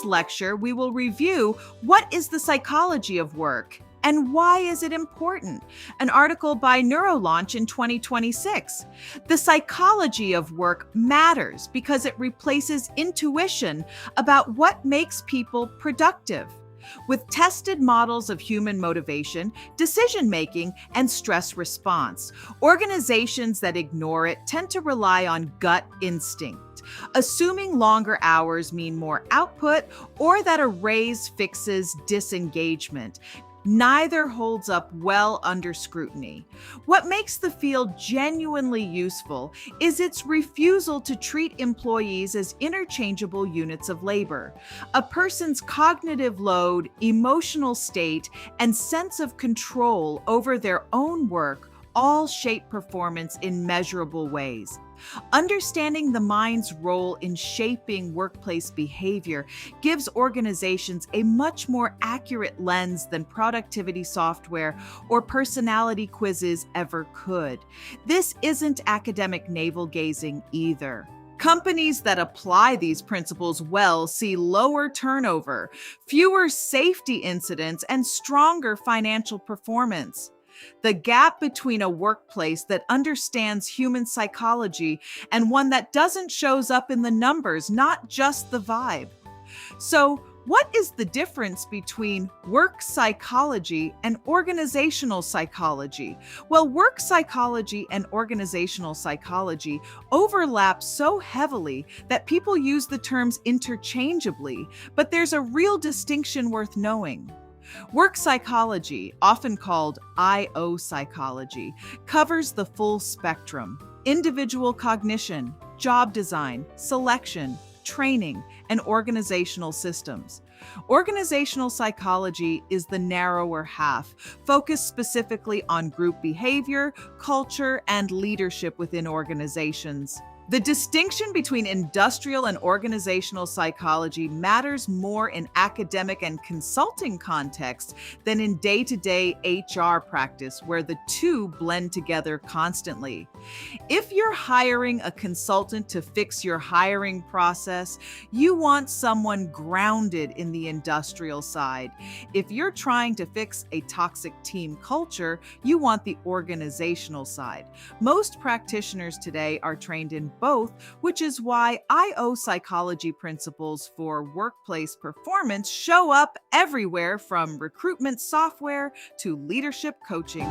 lecture, we will review what is the psychology of work and why is it important? An article by NeuroLaunch in 2026. The psychology of work matters because it replaces intuition about what makes people productive. With tested models of human motivation, decision making, and stress response, organizations that ignore it tend to rely on gut instinct, assuming longer hours mean more output or that a raise fixes disengagement. Neither holds up well under scrutiny. What makes the field genuinely useful is its refusal to treat employees as interchangeable units of labor. A person's cognitive load, emotional state, and sense of control over their own work all shape performance in measurable ways. Understanding the mind's role in shaping workplace behavior gives organizations a much more accurate lens than productivity software or personality quizzes ever could. This isn't academic navel-gazing either. Companies that apply these principles well see lower turnover, fewer safety incidents, and stronger financial performance. The gap between a workplace that understands human psychology and one that doesn't shows up in the numbers, not just the vibe. So, what is the difference between work psychology and organizational psychology? Well, work psychology and organizational psychology overlap so heavily that people use the terms interchangeably, but there's a real distinction worth knowing. Work psychology, often called IO psychology, covers the full spectrum: individual cognition, job design, selection, training, and organizational systems. Organizational psychology is the narrower half, focused specifically on group behavior, culture, and leadership within organizations. The distinction between industrial and organizational psychology matters more in academic and consulting contexts than in day-to-day HR practice, where the two blend together constantly. If you're hiring a consultant to fix your hiring process, you want someone grounded in the industrial side. If you're trying to fix a toxic team culture, you want the organizational side. Most practitioners today are trained in both, which is why IO psychology principles for workplace performance show up everywhere from recruitment software to leadership coaching.